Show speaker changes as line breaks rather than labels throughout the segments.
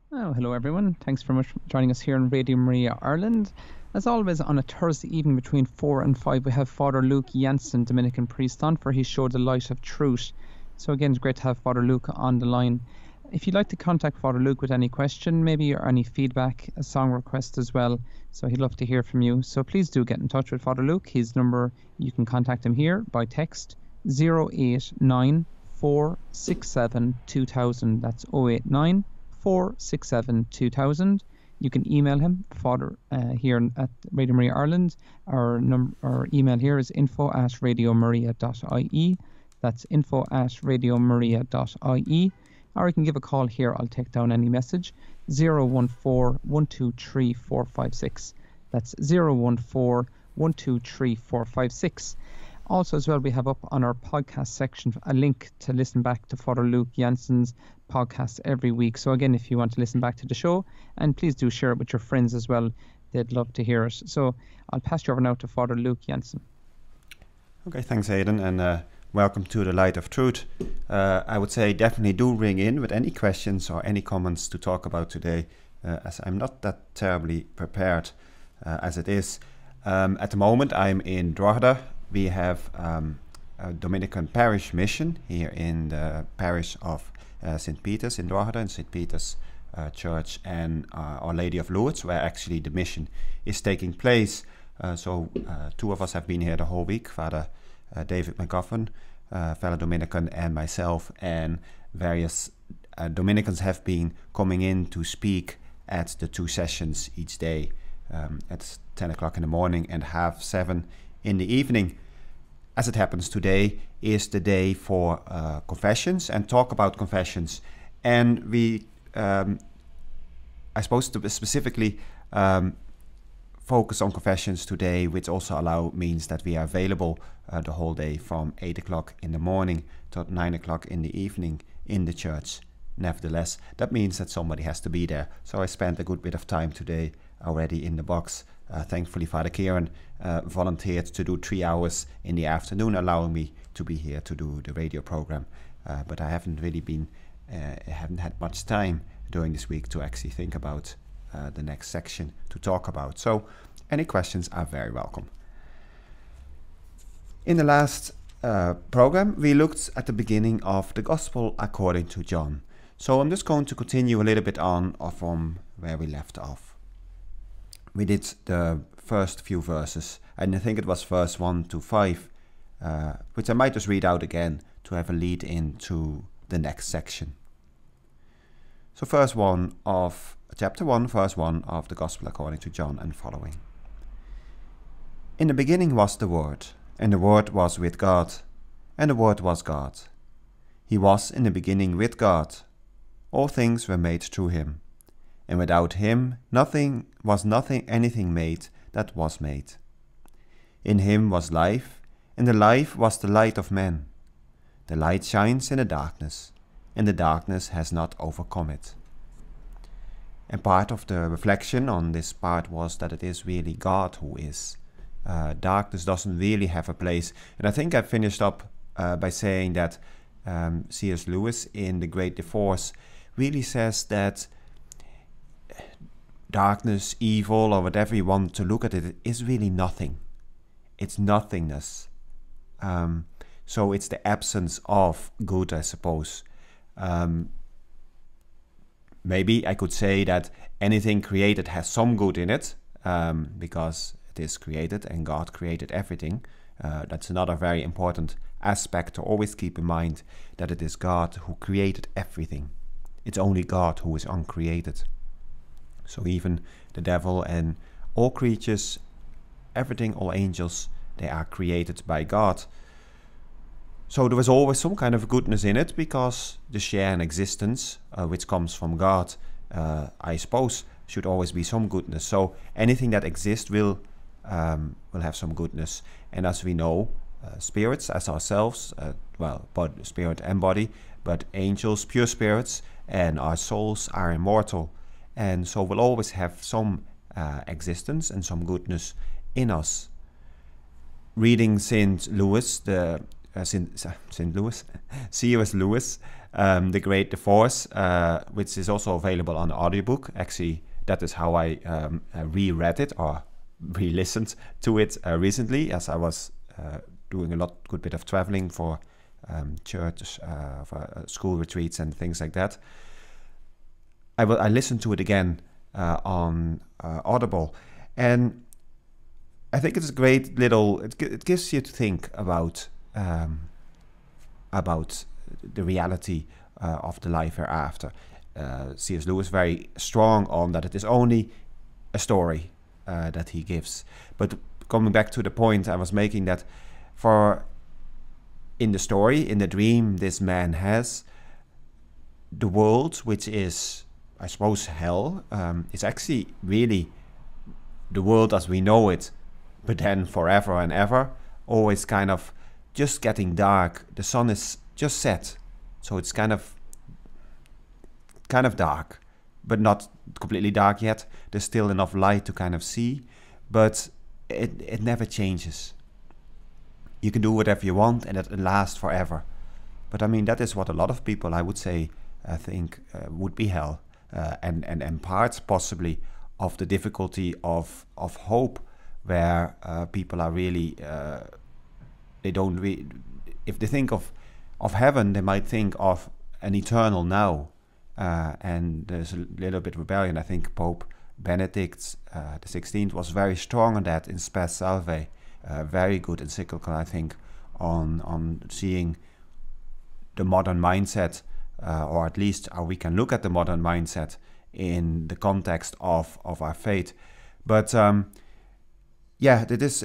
Oh, hello everyone. Thanks very much for joining us here on Radio Maria Ireland. As always, on a Thursday evening between 4 and 5, we have Father Luke Hanson, Dominican priest, on for his show, The Light of Truth. So again, it's great to have Father Luke on the line. If you'd like to contact Father Luke with any question, maybe, or any feedback, a song request as well, so he'd love to hear from you. So please do get in touch with Father Luke. His number, you can contact him here by text 089 467 2000. That's 089 467 2000. You can email him, Father, here at Radio Maria Ireland. Our email here is info@radiomaria.ie. That's info@radiomaria.ie. Or you can give a call here. I'll take down any message. 014 123 456. That's 014 123 456. Also, as well, we have up on our podcast section a link to listen back to Father Luke Hanson's podcast every week. So again, if you want to listen back to the show, and please do share it with your friends as well. They'd love to hear it. So I'll pass you over now to Father Luke Hanson.
Okay, thanks, Aidan, and welcome to the Light of Truth. I would say definitely do ring in with any questions or any comments to talk about today, as I'm not that terribly prepared as it is. At the moment, I'm in Drogheda. We have a Dominican parish mission here in the parish of St. Peter's in Drogheda, and St. Peter's Church and Our Lady of Lourdes, where actually the mission is taking place. So two of us have been here the whole week, Father David McGoffin, fellow Dominican, and myself, and various Dominicans have been coming in to speak at the two sessions each day at 10 o'clock in the morning and 7:30 in the evening. As it happens, today is the day for confessions and talk about confessions. And we, I suppose, to specifically focus on confessions today, which also means that we are available the whole day from 8 o'clock in the morning to 9 o'clock in the evening in the church. Nevertheless, that means that somebody has to be there. So I spent a good bit of time today already in the box. Thankfully, Father Kieran volunteered to do 3 hours in the afternoon, allowing me to be here to do the radio program. But I haven't really haven't had much time during this week to actually think about the next section to talk about. So any questions are very welcome. In the last program, we looked at the beginning of the Gospel according to John. So I'm just going to continue a little bit on from where we left off. We did the first few verses, and I think it was verse 1 to 5, which I might just read out again to have a lead into the next section. So verse 1 of chapter 1, verse 1 of the Gospel according to John and following. In the beginning was the Word, and the Word was with God, and the Word was God. He was in the beginning with God. All things were made through him, and without him anything made that was made. In him was life, and the life was the light of men. The light shines in the darkness, and the darkness has not overcome it. And part of the reflection on this part was that it is really God who is. Darkness doesn't really have a place. And I think I finished up by saying that C.S. Lewis in The Great Divorce really says that darkness, evil, or whatever you want to look at it, is really nothing. It's nothingness. So it's the absence of good, I suppose. Maybe I could say that anything created has some good in it, because it is created and God created everything. That's another very important aspect to always keep in mind, that it is God who created everything. It's only God who is uncreated. So even the devil and all creatures, everything, all angels, they are created by God. So there was always some kind of goodness in it, because the share in existence, which comes from God, I suppose, should always be some goodness. So anything that exists will have some goodness. And as we know, spirits as ourselves, both spirit and body, but angels, pure spirits, and our souls are immortal. And so we'll always have some existence and some goodness in us. Reading C.S. Lewis, The Great Divorce, which is also available on audiobook. Actually, that is how I reread it or re-listened to it recently, as I was doing a good bit of traveling for church, for school retreats and things like that. I listened to it again on Audible, and I think it's a great little. It gives you to think about the reality of the life hereafter. C.S. Lewis very strong on that it is only a story that he gives. But coming back to the point I was making, that in the story, in the dream this man has, the world, which is, I suppose, hell, is actually really the world as we know it, but then forever and ever, always kind of just getting dark. The sun is just set, so it's kind of dark, but not completely dark yet. There's still enough light to kind of see, but it never changes. You can do whatever you want, and it lasts forever. But I mean, that is what a lot of people, I would say, think would be hell, and parts possibly of the difficulty of hope, where people are really they don't really. If they think of heaven, they might think of an eternal now, and there's a little bit of rebellion. I think Pope Benedict the 16th was very strong on that in Spes Salve, very good encyclical, I think, on seeing the modern mindset, or at least how we can look at the modern mindset in the context of our faith. But yeah, that is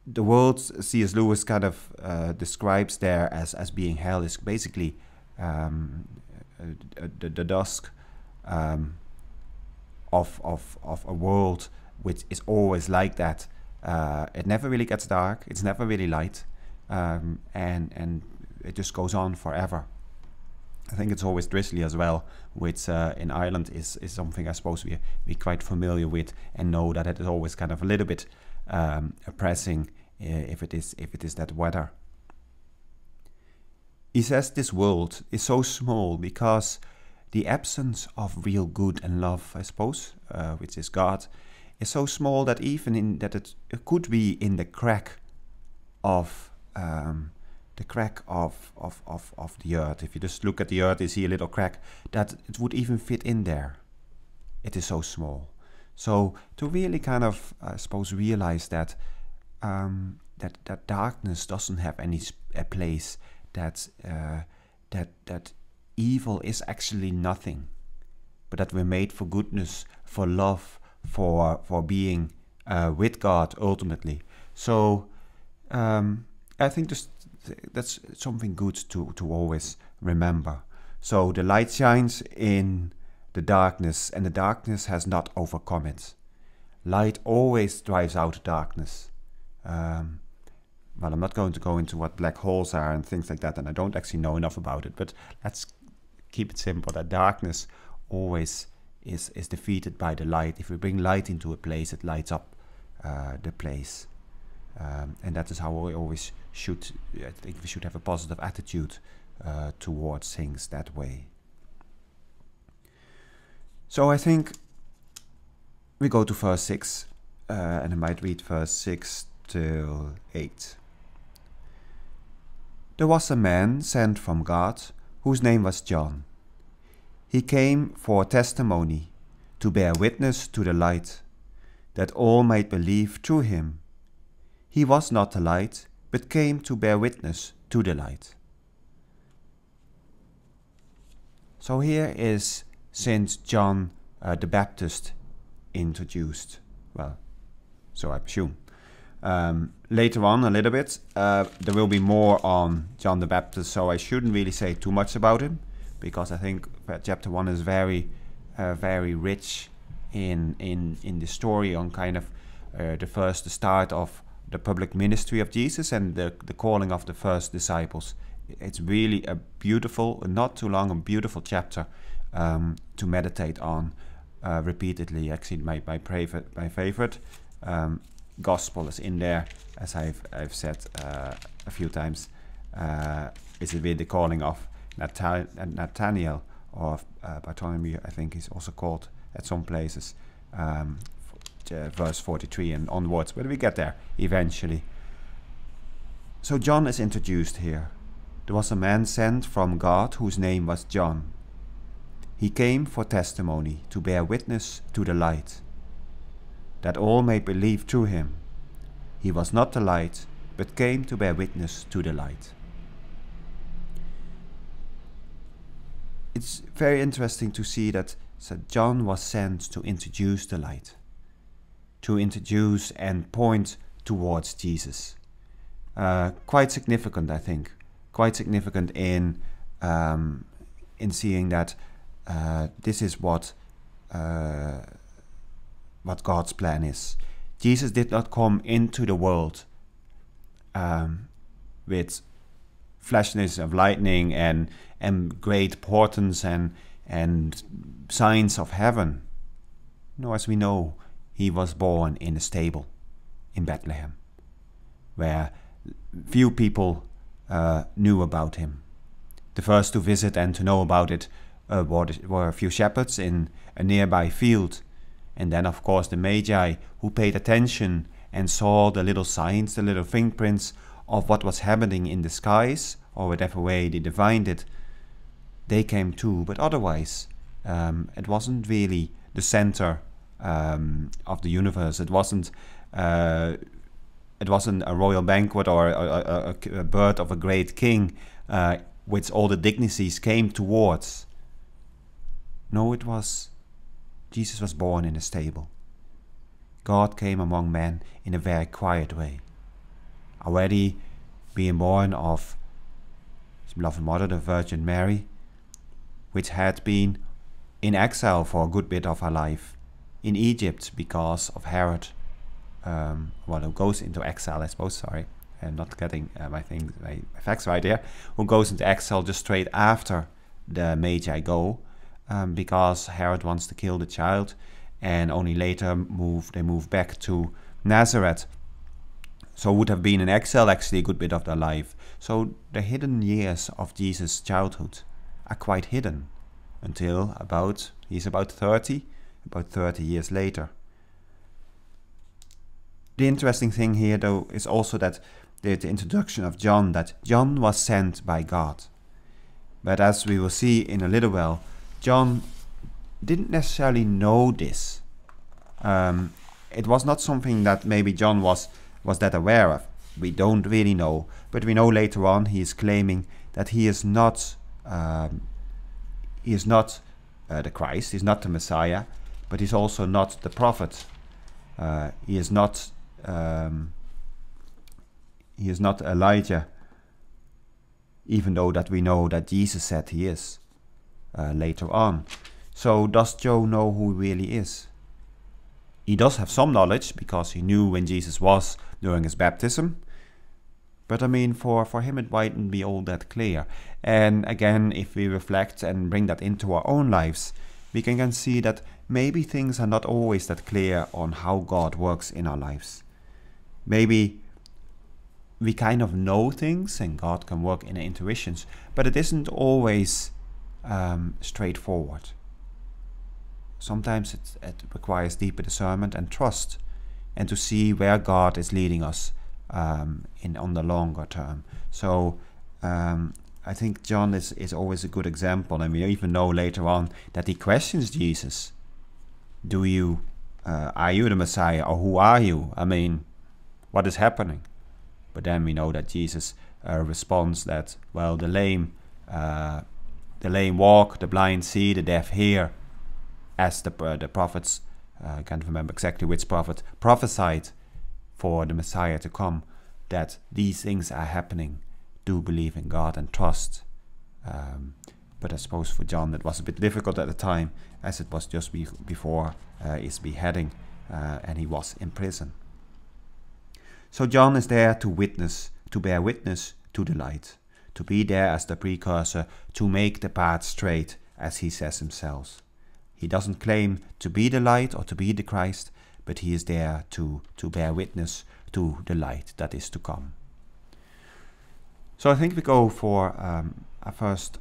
the world C.S. Lewis kind of describes there as being hell is basically the dusk of a world which is always like that. It never really gets dark. It's never really light, and it just goes on forever. I think it's always drizzly as well, which in Ireland is something I suppose we're quite familiar with, and know that it is always kind of a little bit oppressing if it is that weather. He says this world is so small because the absence of real good and love, I suppose, which is God, is so small that even it could be in the crack of the earth. If you just look at the earth, you see a little crack, that it would even fit in there. It is so small. So to really kind of, I suppose, realize that that darkness doesn't have a place, that evil is actually nothing, but that we're made for goodness, for love, for being with God ultimately. So I think that's something good to always remember. So the light shines in the darkness, and the darkness has not overcome it. Light always drives out darkness. Well, I'm not going to go into what black holes are and things like that, and I don't actually know enough about it, but let's keep it simple, that darkness always is defeated by the light. If we bring light into a place, it lights up the place. And that is how we always should, I think we should have a positive attitude towards things that way. So I think we go to verse 6, and I might read verse 6 till 8. There was a man sent from God, whose name was John. He came for testimony, to bear witness to the light, that all might believe through him. He was not the light, but came to bear witness to the light. So here is Saint John the Baptist introduced. Well, so I presume. Later on a little bit, there will be more on John the Baptist, so I shouldn't really say too much about him, because I think chapter 1 is very rich in the story on kind of the start of the public ministry of Jesus and the calling of the first disciples. It's really a beautiful, not too long, a beautiful chapter to meditate on repeatedly. Actually, my favorite gospel is in there, as I've said a few times. is it with the calling of Nathaniel, or of Bartholomew, I think he's also called at some places, verse 43 and onwards, but we get there eventually. So John is introduced here. There was a man sent from God whose name was John. He came for testimony, to bear witness to the light, that all may believe through him. He was not the light, but came to bear witness to the light. It's very interesting to see that John was sent to introduce the light, to introduce and point towards Jesus. Quite significant, I think. Quite significant in seeing that this is what God's plan is. Jesus did not come into the world with flashes of lightning and great portents and signs of heaven. No, as we know, he was born in a stable in Bethlehem, where few people knew about him. The first to visit and to know about it were a few shepherds in a nearby field, and then of course the Magi, who paid attention and saw the little signs, the little fingerprints of what was happening in the skies, or whatever way they divined it. They came too, but otherwise it wasn't really the center of the universe. It wasn't a royal banquet or a birth of a great king which all the dignities came towards. No, it was Jesus was born in a stable. God came among men in a very quiet way. Already being born of his beloved mother, the Virgin Mary, which had been in exile for a good bit of her life in Egypt because of Herod. Who goes into exile, I suppose, sorry, I'm not getting my facts right here, who goes into exile just straight after the Magi go, because Herod wants to kill the child, and only later they move back to Nazareth. So would have been in exile actually a good bit of their life. So the hidden years of Jesus' childhood are quite hidden until he's about 30 years later. The interesting thing here, though, is also that the introduction of John, that John was sent by God. But as we will see in a little while, John didn't necessarily know this. It was not something that maybe John was that aware of. We don't really know, but we know later on he is claiming that he is not the Christ, he's not the Messiah, but he's also not the prophet. He is not Elijah, even though that we know that Jesus said he is later on. So does Joe know who he really is? He does have some knowledge because he knew when Jesus was during his baptism. But I mean, for him it mightn't be all that clear. And again, if we reflect and bring that into our own lives, we can see that maybe things are not always that clear on how God works in our lives. Maybe we kind of know things and God can work in our intuitions, but it isn't always straightforward. Sometimes it requires deeper discernment and trust, and to see where God is leading us on the longer term. So I think John is always a good example, and we even know later on that he questions Jesus. Are you the Messiah, or who are you? I mean, what is happening? But then we know that Jesus responds that, well, the lame walk, the blind see, the deaf hear, as the prophets, I can't remember exactly which prophet, prophesied for the Messiah to come, that these things are happening. Do believe in God and trust. But I suppose for John it was a bit difficult at the time, as it was just before his beheading, and he was in prison. So John is there to witness, to bear witness to the light, to be there as the precursor, to make the path straight, as he says himself. He doesn't claim to be the light or to be the Christ, but he is there to bear witness to the light that is to come. So I think we go for a first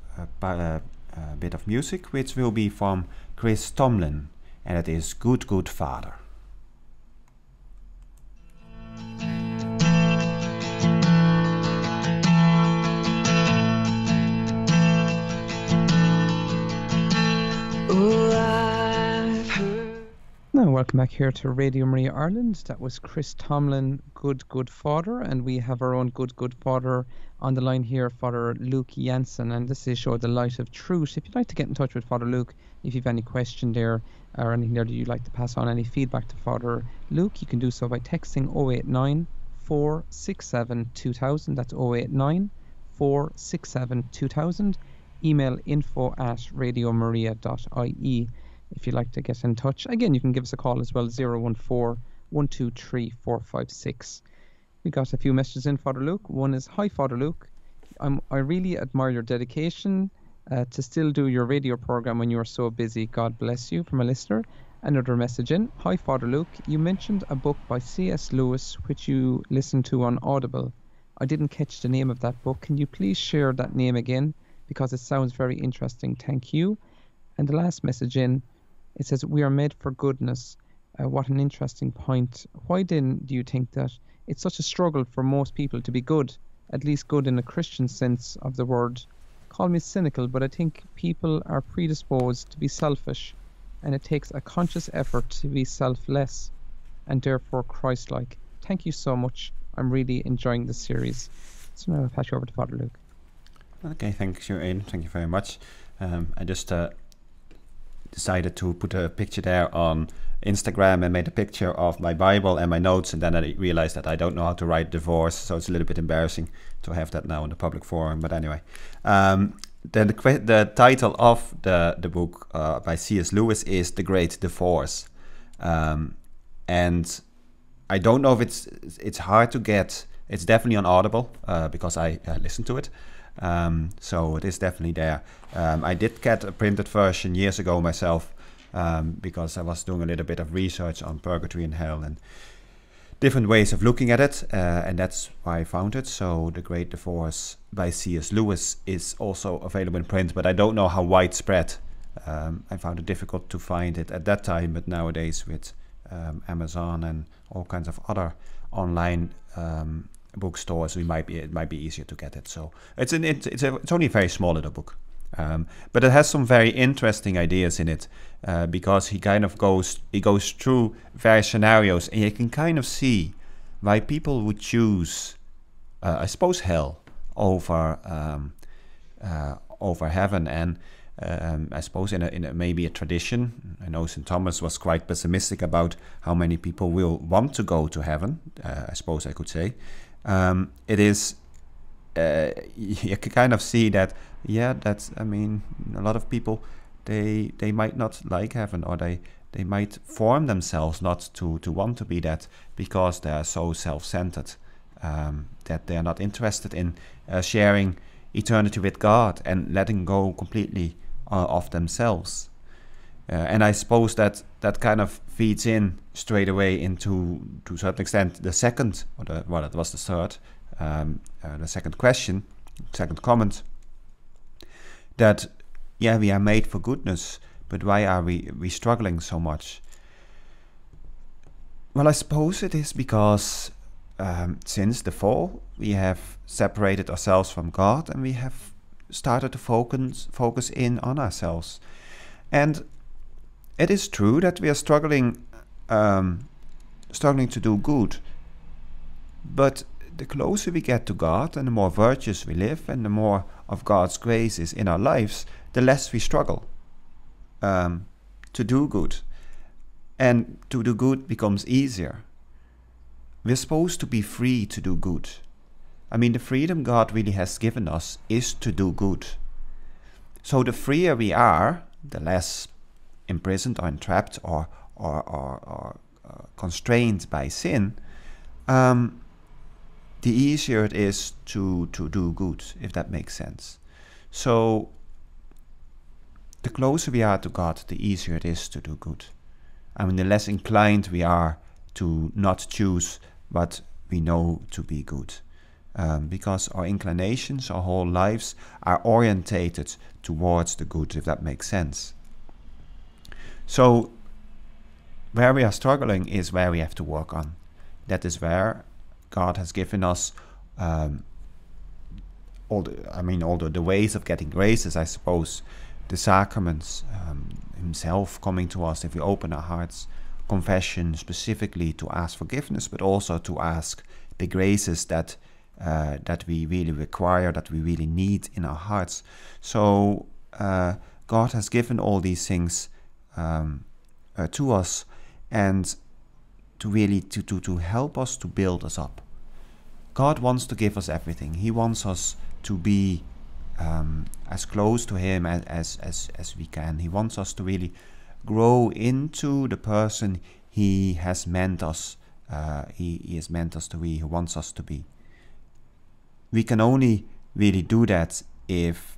bit of music, which will be from Chris Tomlin, and it is Good Good Father.
Now, welcome back here to Radio Maria Ireland. That was Chris Tomlin, Good Good Father, and we have our own Good Good Father on the line here, Father Luke Jansen, and this is Show the Light of Truth. If you'd like to get in touch with Father Luke, if you've any question there or anything there that you'd like to pass on, any feedback to Father Luke, you can do so by texting 089 467 2000. That's 089 467 2000. Email info@radiomaria.ie. if you'd like to get in touch. Again, you can give us a call as well, 014 123 456. We got a few messages in, Father Luke. One is, hi, Father Luke. I really admire your dedication to still do your radio program when you are so busy. God bless you, from a listener. Another message in, hi, Father Luke. You mentioned a book by C.S. Lewis which you listened to on Audible. I didn't catch the name of that book. Can you please share that name again? Because it sounds very interesting. Thank you. And the last message in, it says, we are made for goodness. What an interesting point. Why then do you think that it's such a struggle for most people to be good, at least good in a Christian sense of the word? Call me cynical, but I think people are predisposed to be selfish, and it takes a conscious effort to be selfless and therefore Christ-like. Thank you so much. I'm really enjoying this series. So now I'll pass you over to Father Luke.
Okay, thank you, Aidan. Thank you very much. I just decided to put a picture there on Instagram and made a picture of my Bible and my notes, and then I realized that I don't know how to write divorce, so it's a little bit embarrassing to have that now in the public forum. But anyway, the title of the book by C.S. Lewis is The Great Divorce, and I don't know if it's hard to get. It's definitely on Audible because I listened to it. So it is definitely there. I did get a printed version years ago myself because I was doing a little bit of research on purgatory and hell and different ways of looking at it, and that's why I found it. So The Great Divorce by C.S. Lewis is also available in print, but I don't know how widespread. I found it difficult to find it at that time, but nowadays with Amazon and all kinds of other online bookstores, it might be easier to get it. So it's only a very small little book, but it has some very interesting ideas in it because he goes through various scenarios, and you can kind of see why people would choose, I suppose, hell over heaven, and I suppose in a maybe a tradition. I know St. Thomas was quite pessimistic about how many people will want to go to heaven. I suppose I could say. It is, you can kind of see that, I mean, a lot of people, they might not like heaven, or they might form themselves not to want to be that because they are so self-centered, that they are not interested in sharing eternity with God and letting go completely of themselves. And I suppose that kind of feeds in straight away into, to a certain extent, the second, that was the third, the second question, second comment, that, we are made for goodness, but why are we struggling so much? Well, I suppose it is because since the fall, we have separated ourselves from God, and we have started to focus in on ourselves. And it is true that we are struggling to do good, but the closer we get to God and the more virtuous we live and the more of God's grace is in our lives, the less we struggle to do good. And to do good becomes easier. We're supposed to be free to do good. I mean, the freedom God really has given us is to do good. So the freer we are, the less imprisoned or entrapped or constrained by sin, the easier it is to do good, if that makes sense. So the closer we are to God, the easier it is to do good. I mean, the less inclined we are to not choose what we know to be good. because our inclinations, our whole lives are orientated towards the good, if that makes sense. So where we are struggling is where we have to work on. That is where God has given us all the ways of getting graces, I suppose, the sacraments, himself coming to us if we open our hearts, confession specifically to ask forgiveness, but also to ask the graces that we really require, that we really need in our hearts. So God has given all these things to us, and to really to help us, to build us up. God wants to give us everything. He wants us to be as close to Him as we can. He wants us to really grow into the person He has meant us. He has meant us to be. He wants us to be. We can only really do that if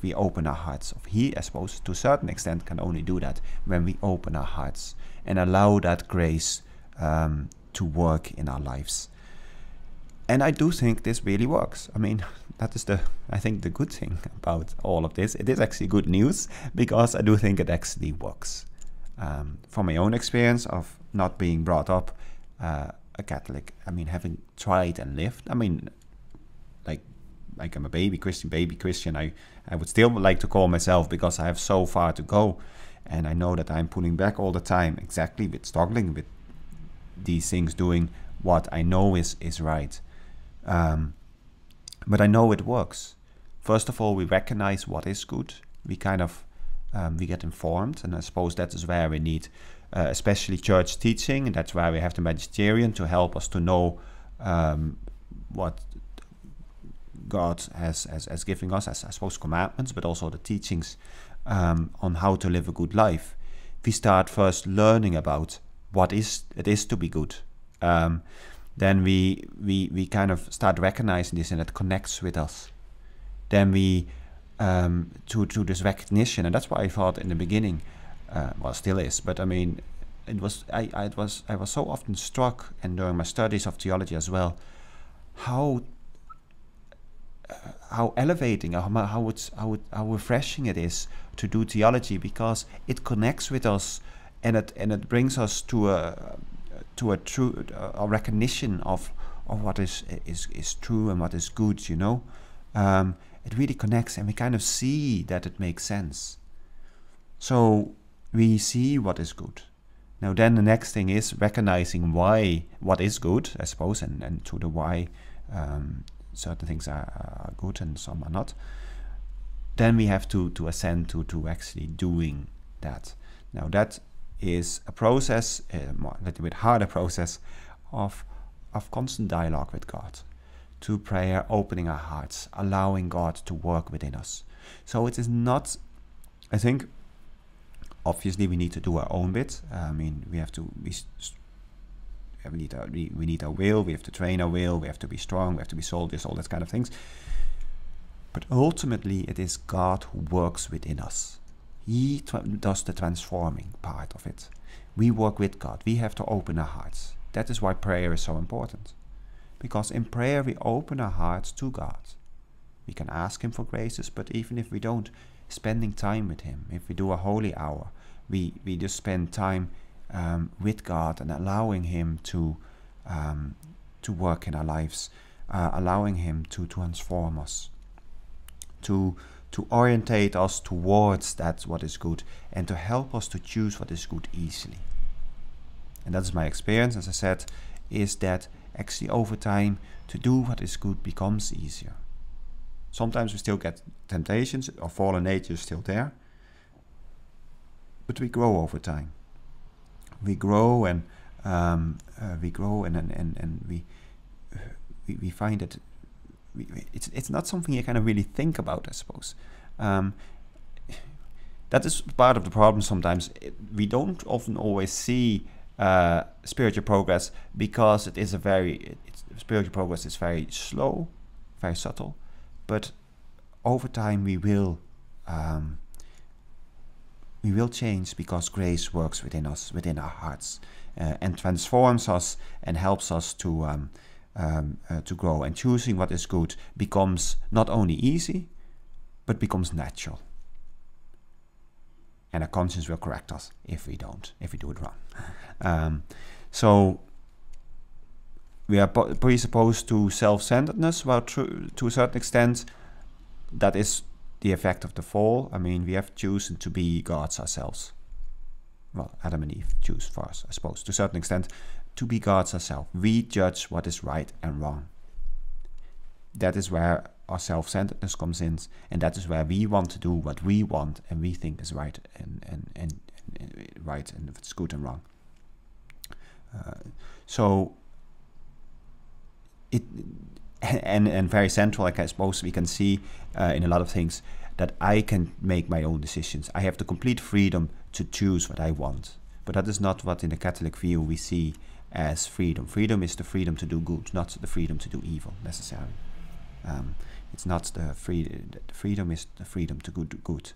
we open our hearts. He, I suppose, to a certain extent, can only do that when we open our hearts and allow that grace to work in our lives. And I do think this really works. I mean, that is I think the good thing about all of this. It is actually good news, because I do think it actually works. From my own experience of not being brought up a Catholic, I mean, having tried and lived, I mean, like I'm a baby Christian, I would still like to call myself, because I have so far to go. And I know that I'm pulling back all the time, exactly with struggling with these things, doing what I know is right. But I know it works. First of all, we recognize what is good. We kind of we get informed, and I suppose that is where we need especially church teaching, and that's why we have the magisterium to help us to know what God has given us as, I suppose, commandments, but also the teachings on how to live a good life. We start first learning about what it is to be good. Then we kind of start recognizing this, and it connects with us. Then we to this recognition, and that's why I thought in the beginning, well, still is, but I mean, I was so often struck, and during my studies of theology as well, how elevating, how refreshing it is to do theology, because it connects with us, and it brings us to a true recognition of what is true and what is good. You know, it really connects, and we kind of see that it makes sense. So we see what is good. Now then, the next thing is recognizing what is good, I suppose, and to the why certain things are good and some are not. Then we have to ascend to actually doing that. Now that is a process, a little bit harder process of constant dialogue with God, to prayer, opening our hearts, allowing God to work within us. So it is not, I think, obviously we need to do our own bit. I mean, we need our will, we have to train our will, we have to be strong, we have to be soldiers, all that kind of things. But ultimately it is God who works within us. He does the transforming part of it. We work with God. We have to open our hearts. That is why prayer is so important. Because in prayer we open our hearts to God. We can ask Him for graces, but even if we don't, spending time with Him, if we do a holy hour, we just spend time with God and allowing Him to work in our lives, allowing Him to transform us, to orientate us towards that what is good, and to help us to choose what is good easily. And that's my experience, as I said, is that actually over time to do what is good becomes easier. Sometimes we still get temptations, our fallen nature is still there, but we grow over time. We grow and we find that it's not something you kind of really think about, I suppose. That is part of the problem sometimes. We don't often always see spiritual progress, because spiritual progress is very slow, very subtle, but over time we will change, because grace works within us, within our hearts, and transforms us and helps us to to grow. And choosing what is good becomes not only easy, but becomes natural. And our conscience will correct us if we do it wrong. So we are presupposed to self-centeredness. Well, to a certain extent, that is the effect of the fall. I mean, we have chosen to be gods ourselves. Well, Adam and Eve choose for us, I suppose, to a certain extent, to be gods ourselves. We judge what is right and wrong. That is where our self-centeredness comes in, and that is where we want to do what we want and we think is right and right, and if it's good and wrong. So it and very central, like I suppose we can see in a lot of things, that I can make my own decisions. I have the complete freedom to choose what I want. But that is not what in the Catholic view we see as freedom. Freedom is the freedom to do good, not the freedom to do evil necessarily. It's not the freedom is the freedom to do good.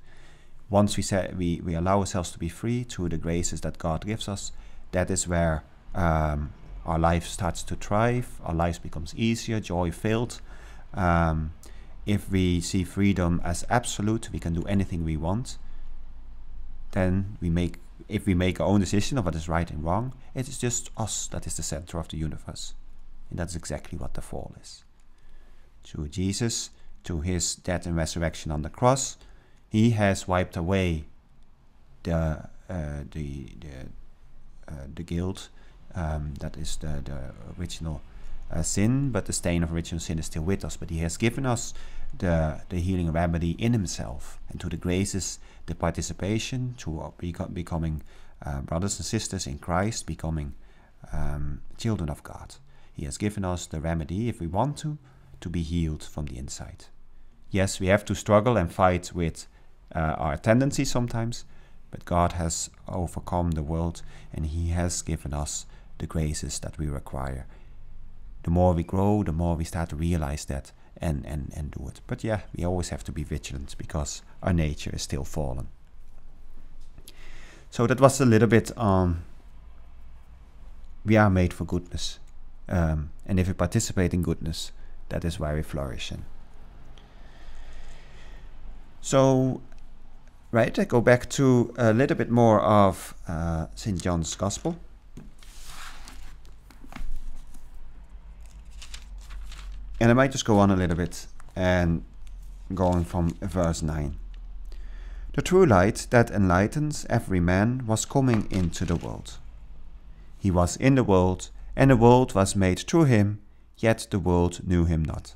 Once we allow ourselves to be free through the graces that God gives us, that is where our life starts to thrive, our life becomes easier, joy-filled. If we see freedom as absolute, we can do anything we want, then if we make our own decision of what is right and wrong, it is just us that is the center of the universe. And that's exactly what the fall is. Through Jesus, through his death and resurrection on the cross, he has wiped away the guilt. That is the original sin, but the stain of original sin is still with us. But he has given us the healing remedy in himself, and to the graces, the participation, to becoming brothers and sisters in Christ, becoming children of God. He has given us the remedy, if we want to be healed from the inside. Yes, we have to struggle and fight with our tendencies sometimes, but God has overcome the world, and he has given us the graces that we require. The more we grow, the more we start to realize that and do it. But yeah, we always have to be vigilant because our nature is still fallen. So that was a little bit on we are made for goodness. And if we participate in goodness, that is where we flourish in. So, right, I go back to a little bit more of St. John's Gospel. And I might just go on a little bit and going from verse 9. The true light that enlightens every man was coming into the world. He was in the world, and the world was made through him, yet the world knew him not.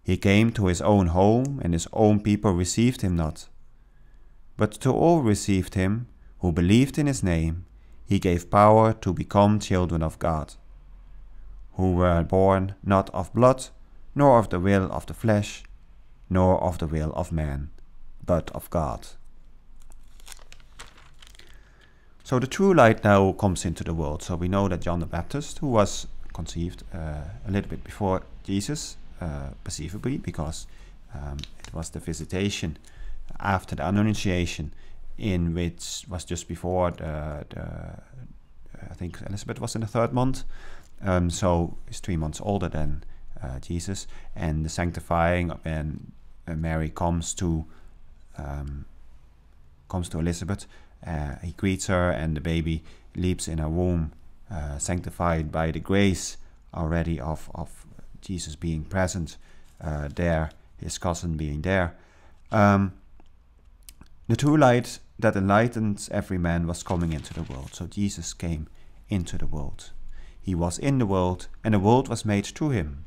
He came to his own home, and his own people received him not. But to all received him, who believed in his name, he gave power to become children of God, who were born not of blood, nor of the will of the flesh, nor of the will of man, but of God. So the true light now comes into the world. So we know that John the Baptist, who was conceived a little bit before Jesus, perceivably, because it was the visitation after the Annunciation, in which was just before I think Elizabeth was in the 3rd month, so he's 3 months older than Jesus, and the sanctifying when Mary comes to Elizabeth, he greets her, and the baby leaps in her womb, sanctified by the grace already of Jesus being present there, his cousin being there. The true light that enlightens every man was coming into the world. So Jesus came into the world. He was in the world, and the world was made through him.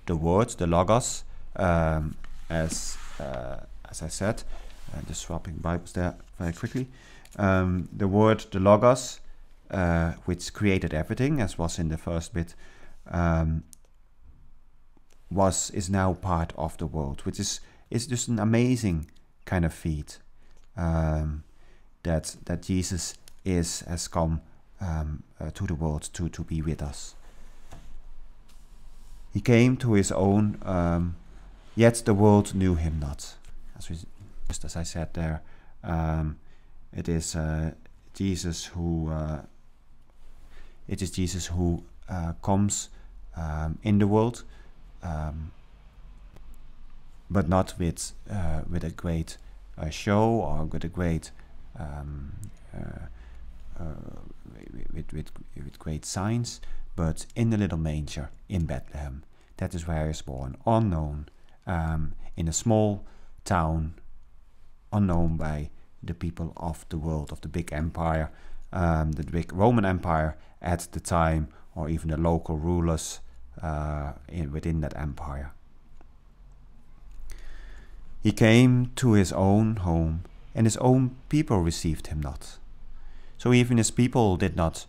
The word, the logos, as I said, just swapping Bibles there very quickly. The word, the logos, which created everything, as was in the first bit, is now part of the world, which is just an amazing kind of feat, that Jesus has come to the world to be with us. He came to his own, yet the world knew him not. Just as I said there, it is Jesus who comes in the world, but not with a great show or with a great with great signs, but in the little manger in Bethlehem. That is where he was born, unknown, in a small town, unknown by the people of the world, of the big empire, the big Roman Empire at the time, or even the local rulers within that empire. He came to his own home, and his own people received him not. So even his people did not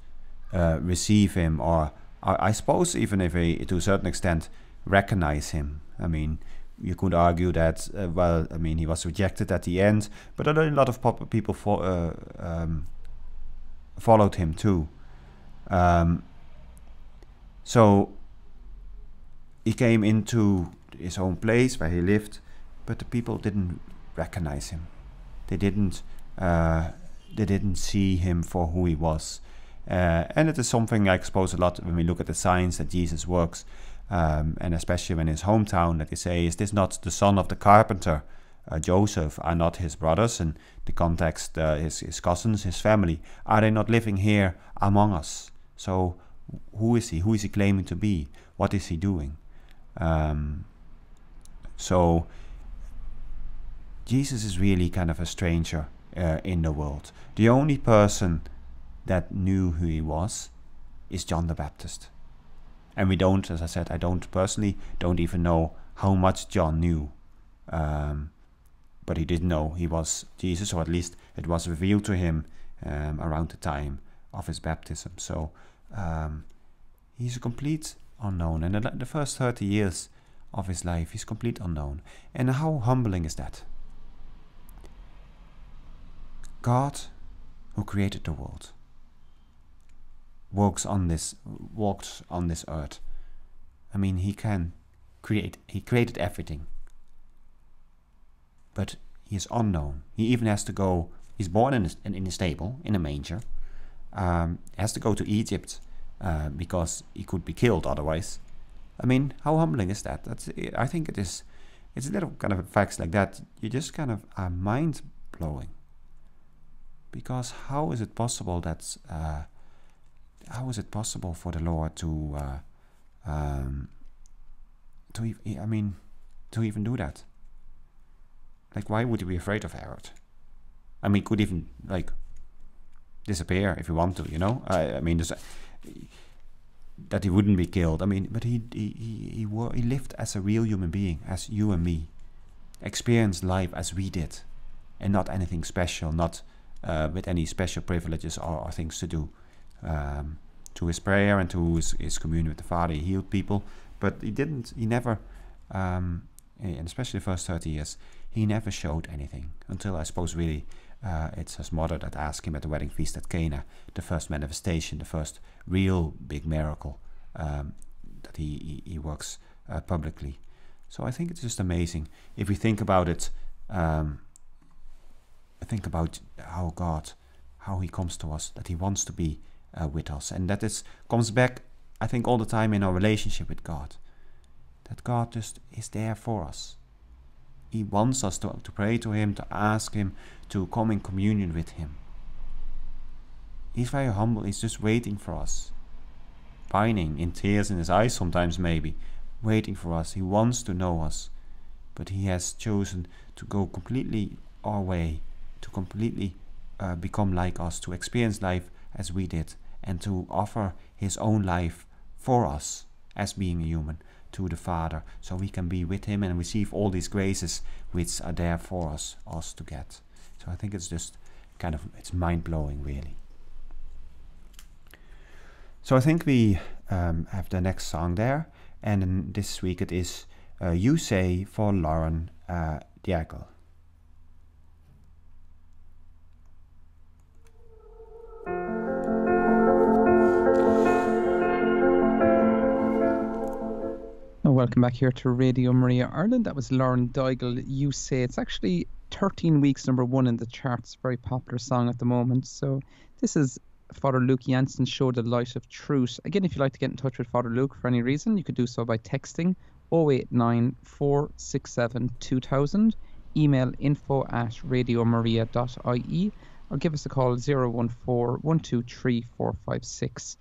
receive him, or I suppose even if they, to a certain extent, recognize him. I mean, you could argue that, he was rejected at the end, but a lot of people followed him too. So he came into his own place where he lived, but the people didn't recognize him. They didn't see him for who he was. And it is something I suppose a lot when we look at the signs that Jesus works, and especially when his hometown, that they say, is this not the son of the carpenter? Joseph, are not his brothers, in the context, his cousins, his family, are they not living here among us? So who is he? Who is he claiming to be? What is he doing? So Jesus is really kind of a stranger in the world. The only person that knew who he was is John the Baptist. And we don't, as I said, I don't even know how much John knew. But he did know he was Jesus, or at least it was revealed to him around the time of his baptism. So he's a complete unknown. And the first 30 years of his life, he's complete unknown. And how humbling is that? God, who created the world, walks on this earth. I mean, he created everything. But he is unknown. He even has to go, he's born in a stable, in a manger, has to go to Egypt because he could be killed otherwise. I mean, how humbling is that? I think it's a little kind of facts like that, you just kind of are mind-blowing. Because how is it possible for the Lord to even do that? Like, why would he be afraid of Herod? I mean, could even disappear if he wanted to, you know. I mean, that he wouldn't be killed. I mean, but he lived as a real human being, as you and me, experienced life as we did, and not anything special, not with any special privileges or things to do. To his prayer and to his communion with the Father, he healed people, but he never, and especially the first 30 years, he never showed anything until, I suppose, really, it's his mother that asked him at the wedding feast at Cana, the first manifestation, the first real big miracle that he works publicly. So I think it's just amazing. If we think about it, think about how he comes to us, that he wants to be with us, and that comes back, I think, all the time in our relationship with God, that God just is there for us. He wants us to pray to him, to ask him, to come in communion with him. He's very humble. He's just waiting for us, pining, in tears in his eyes sometimes maybe, waiting for us. He wants to know us, but he has chosen to go completely our way, to completely become like us, to experience life as we did, and to offer his own life for us as being a human to the Father, so we can be with him and receive all these graces which are there for us to get. So I think it's just it's mind-blowing, really. So I think we have the next song there, and this week it is You Say for Lauren Diagle.
Welcome back here to Radio Maria Ireland. That was Lauren Daigle, You Say. It's actually 13 weeks #1 in the charts. Very popular song at the moment. So this is Father Luke Jansen showed the light of truth. Again, if you'd like to get in touch with Father Luke for any reason, you could do so by texting 089 467 2000, email info@radiomaria.ie, or give us a call 014 123 456.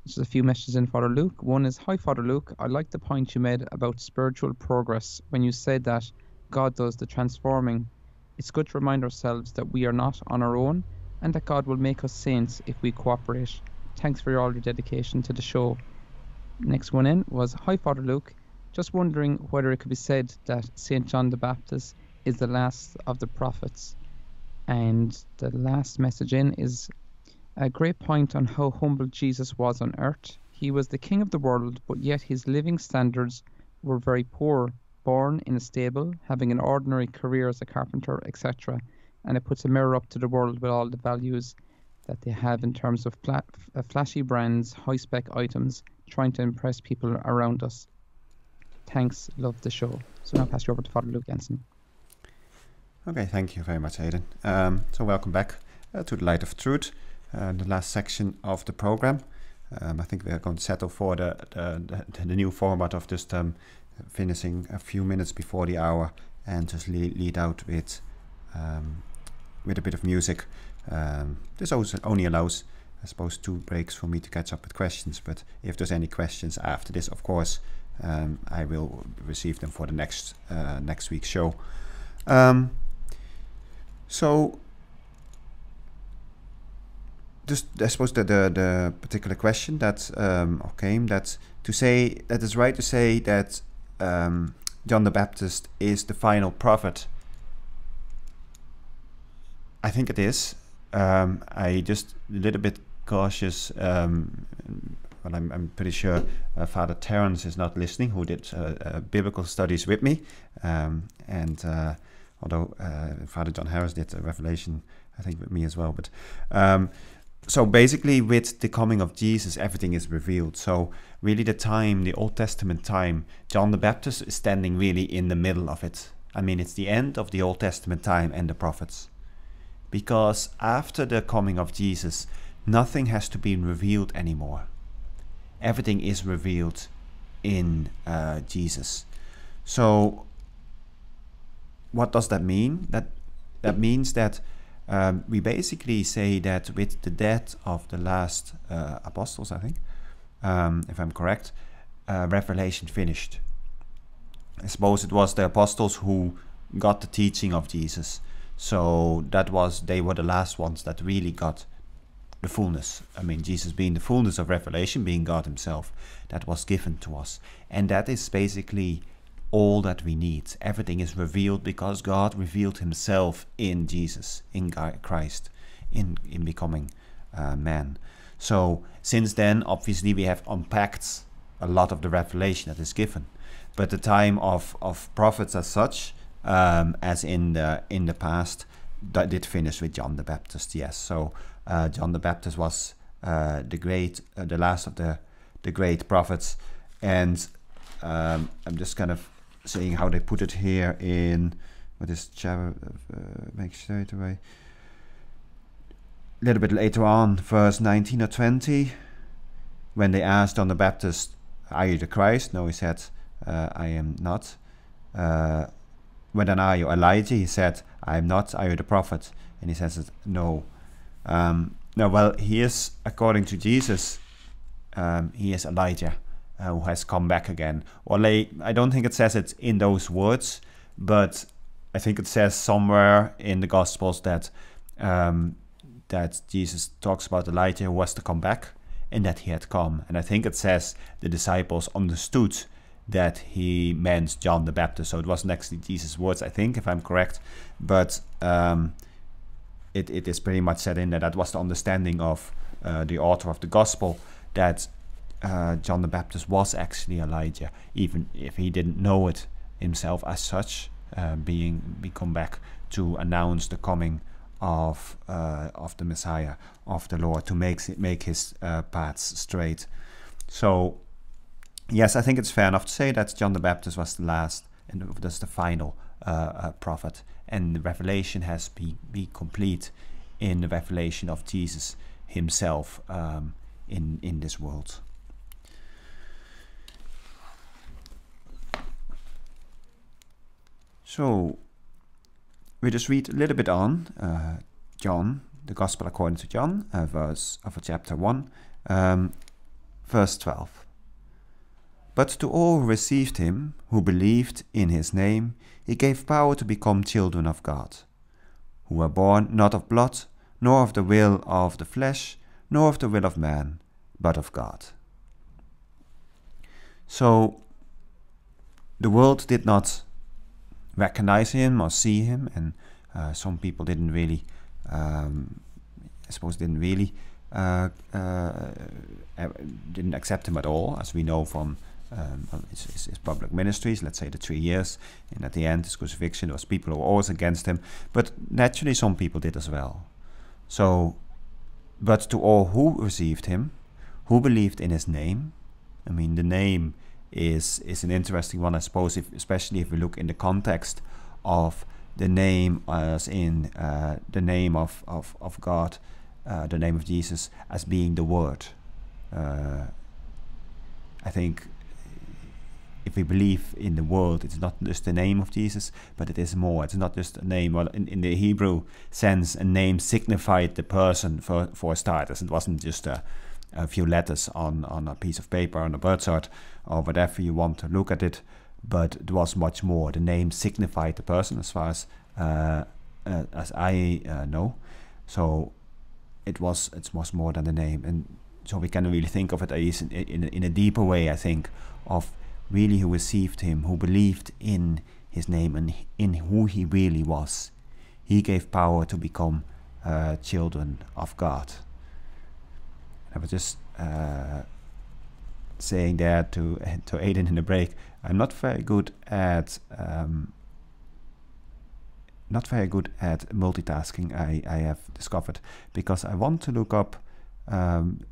Just a few messages in Father Luke. One is, hi Father Luke, I like the point you made about spiritual progress when you said that God does the transforming. It's good to remind ourselves that we are not on our own and that God will make us saints if we cooperate. Thanks for all your dedication to the show. Next one in was, hi Father Luke, just wondering whether it could be said that St. John the Baptist is the last of the prophets. And the last message in is a great point on how humble Jesus was on earth. He was the king of the world, but yet his living standards were very poor. Born in a stable, having an ordinary career as a carpenter, etc. And it puts a mirror up to the world with all the values that they have in terms of flashy brands, high-spec items, trying to impress people around us. Thanks, love the show. So now I'll pass you over to Father Luke Jansen.
Okay, thank you very much, Aidan. So welcome back to the Light of Truth, the last section of the program. I think we are going to settle for the new format of just finishing a few minutes before the hour and just lead out with a bit of music. This also only allows, I suppose, 2 breaks for me to catch up with questions, but if there's any questions after this, of course, I will receive them for the next week's show. So just, I suppose, the particular question that came, that to say that it's right to say that John the Baptist is the final prophet. I think it is. I just a little bit cautious. Well, I'm pretty sure Father Terence is not listening, who did biblical studies with me, and although Father John Harris did a Revelation, I think, with me as well. But so basically, with the coming of Jesus, everything is revealed. So really, the Old Testament time, John the Baptist is standing really in the middle of it. I mean, it's the end of the Old Testament time and the prophets. Because after the coming of Jesus, nothing has to be revealed anymore. Everything is revealed in Jesus. So what does that mean? That means that we basically say that with the death of the last apostles, I think, if I'm correct, Revelation finished. I suppose it was the apostles who got the teaching of Jesus. So they were the last ones that really got the fullness. I mean, Jesus being the fullness of revelation, being God himself, that was given to us. And that is basically all that we need. Everything is revealed because God revealed himself in Jesus, in Christ, in becoming man. So since then, obviously, we have unpacked a lot of the revelation that is given. But the time of prophets as such, as in the past, that did finish with John the Baptist. Yes, so John the Baptist was the last of the great prophets, and I'm just kind of seeing how they put it here in what is chapter. Make sure it away. A little bit later on, verse 19 or 20, when they asked John the Baptist, "Are you the Christ?" No, he said, "I am not." When then are you Elijah? He said, "I am not." "Are you the prophet?" And he says, "No." No, well, he is, according to Jesus, he is Elijah, who has come back again. Or I don't think it says it in those words, but I think it says somewhere in the Gospels that that Jesus talks about Elijah who was to come back, and that he had come. And I think it says the disciples understood that he meant John the Baptist. So it wasn't actually Jesus' words, I think, if I'm correct. But it is pretty much said in that was the understanding of the author of the Gospel, that John the Baptist was actually Elijah, even if he didn't know it himself as such, come back to announce the coming of the Messiah, of the Lord, to make his paths straight. So yes, I think it's fair enough to say that John the Baptist was the last and that's the final prophet, and the revelation has been complete in the revelation of Jesus himself in this world. So we just read a little bit on John, the Gospel according to John, verse of chapter 1, verse 12. But to all who received him, who believed in his name, he gave power to become children of God, who were born not of blood, nor of the will of the flesh, nor of the will of man, but of God. So the world did not recognize him or see him, and some people didn't really, didn't accept him at all, as we know from his public ministries, let's say the 3 years, and at the end his crucifixion, there was people who were always against him, but naturally some people did as well. So, but to all who received him, who believed in his name, I mean, the name is an interesting one, I suppose, especially if we look in the context of the name as in the name of God, the name of Jesus as being the Word. I think if we believe in the Word, it's not just the name of Jesus, but it is more. It's not just a name. Well, in the Hebrew sense, a name signified the person for starters. It wasn't just a few letters on a piece of paper, on a birth chart, or whatever you want to look at it, but it was much more. The name signified the person, as far as I know. So it was more than the name, and so we can really think of it as in a deeper way, I think, of really who received him, who believed in his name and in who he really was. He gave power to become children of God. I was just saying there to Aidan in the break, I'm not very good at multitasking, I have discovered, because I want to look up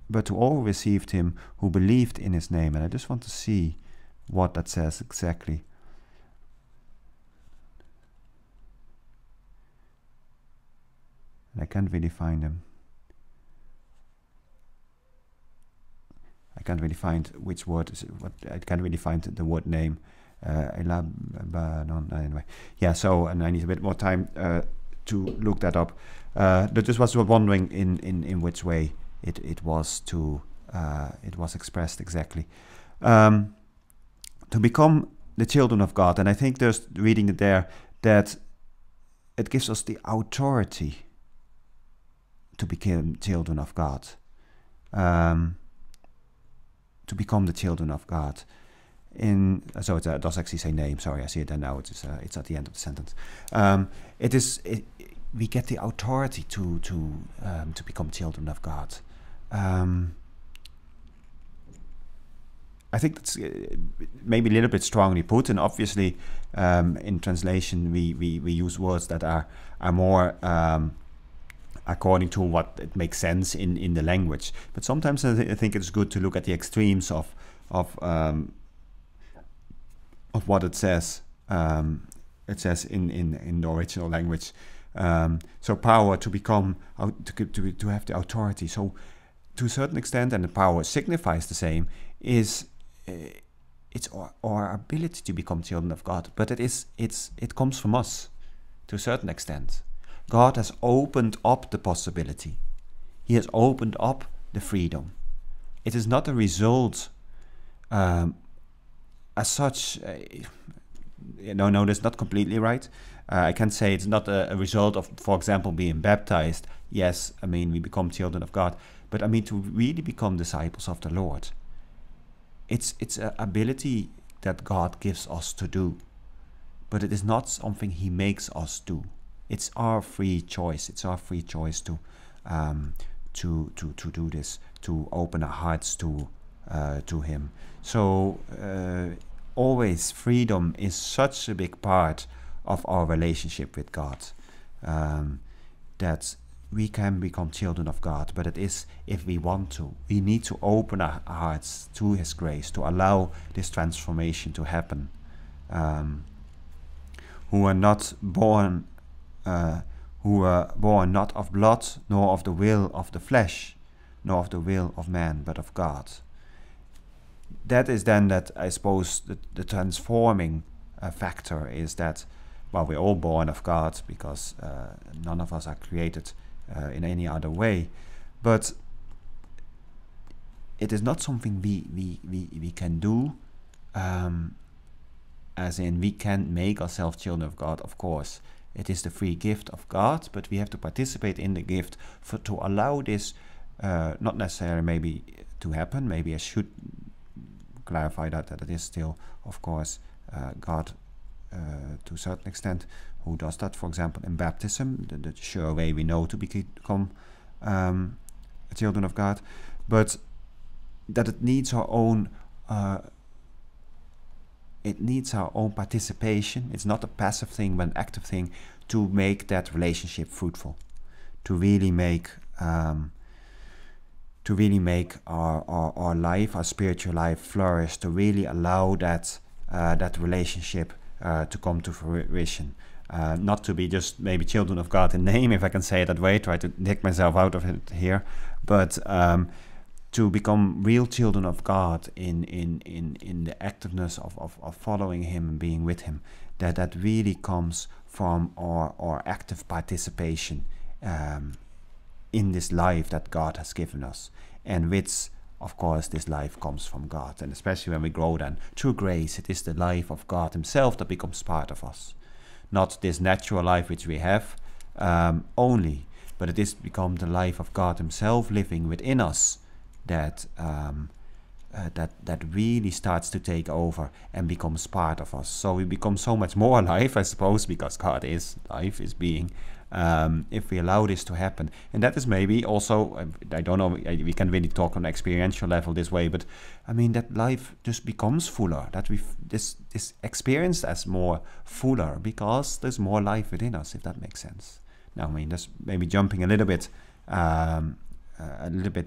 but to all who received him, who believed in his name, and I just want to see what that says exactly. And I can't really find them. I can't really find which word is what. I can't really find the word name. Anyway, yeah. So, and I need a bit more time to look that up. Just was wondering in which way it was expressed exactly. To become the children of God, and I think there's reading it there that it gives us the authority to become children of God. To become the children of God. So it does actually say name. Sorry, I see it there now. It's at the end of the sentence. We get the authority to become children of God. I think that's maybe a little bit strongly put, and obviously in translation we use words that are more according to what it makes sense in the language. But sometimes I think it's good to look at the extremes of what it says. It says in the original language. So power to become, to have the authority. So to a certain extent, and the power signifies the same, is it's our ability to become children of God. But it comes from us to a certain extent. God has opened up the possibility. He has opened up the freedom. It is not a result as such. No, that's not completely right. I can say it's not a result of, for example, being baptized. Yes, I mean, we become children of God. But I mean, to really become disciples of the Lord, it's an ability that God gives us to do. But it is not something He makes us do. It's our free choice. It's our free choice to do this, to open our hearts to Him. So always, freedom is such a big part of our relationship with God, that we can become children of God. But it is, if we want to, we need to open our hearts to His grace, to allow this transformation to happen. Who are born not of blood, nor of the will of the flesh, nor of the will of man, but of God. That is then that, I suppose, the transforming factor is that, well, we're all born of God, because none of us are created in any other way. But it is not something we can do, as in we can make ourselves children of God, of course. It is the free gift of God, but we have to participate in the gift to allow this, not necessarily maybe to happen. Maybe I should clarify that it is still, of course, God to a certain extent who does that. For example, in baptism, the sure way we know to become children of God, but that it needs our own participation. It's not a passive thing, but an active thing, to make that relationship fruitful, to really make our life, our spiritual life, flourish, to really allow that relationship to come to fruition. Not to be just maybe children of God in name, if I can say it that way, try to dig myself out of it here, but to become real children of God in the activeness of following Him and being with Him, that really comes from our active participation in this life that God has given us, and which, of course, this life comes from God. And especially when we grow then, through grace, it is the life of God Himself that becomes part of us. Not this natural life which we have only, but it is become the life of God Himself living within us, that really starts to take over and becomes part of us. So we become so much more alive, I suppose, because God is life, is being, if we allow this to happen. And that is maybe also, I don't know, we can really talk on an experiential level this way, but I mean that life just becomes fuller, that this experienced as more fuller, because there's more life within us, if that makes sense. Now, I mean, that's maybe jumping a little bit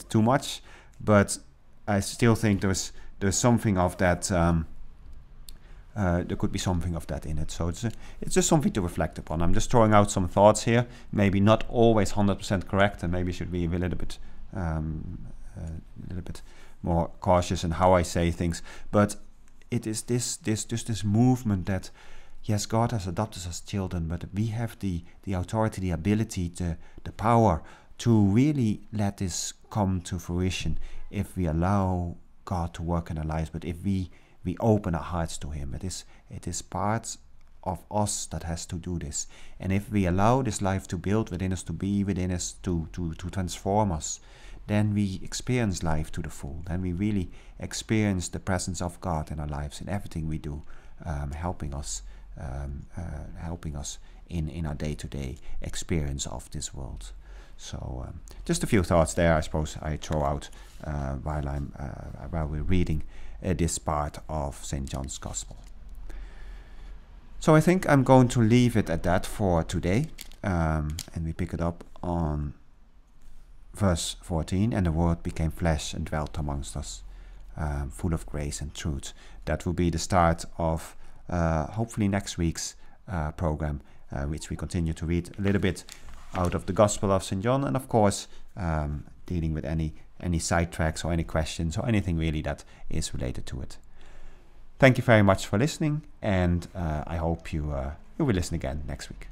too much, but I still think there's something of that. There could be something of that in it. So it's just something to reflect upon. I'm just throwing out some thoughts here, maybe not always 100% correct, and maybe should be a little bit more cautious in how I say things. But it is this movement that, yes, God has adopted us as children, but we have the authority, the ability, the power to really let this come to fruition if we allow God to work in our lives, but if we open our hearts to Him. It is part of us that has to do this. And if we allow this life to build within us, to be within us, to transform us, then we experience life to the full. Then we really experience the presence of God in our lives, in everything we do, helping us in our day-to-day experience of this world. So just a few thoughts there, I suppose, I throw out while we're reading this part of St. John's Gospel. So I think I'm going to leave it at that for today, and we pick it up on verse 14. And the Word became flesh and dwelt amongst us, full of grace and truth. That will be the start of hopefully next week's program, which we continue to read a little bit out of the Gospel of St. John, and of course dealing with any sidetracks or any questions or anything really that is related to it. Thank you very much for listening, and I hope you will listen again next week.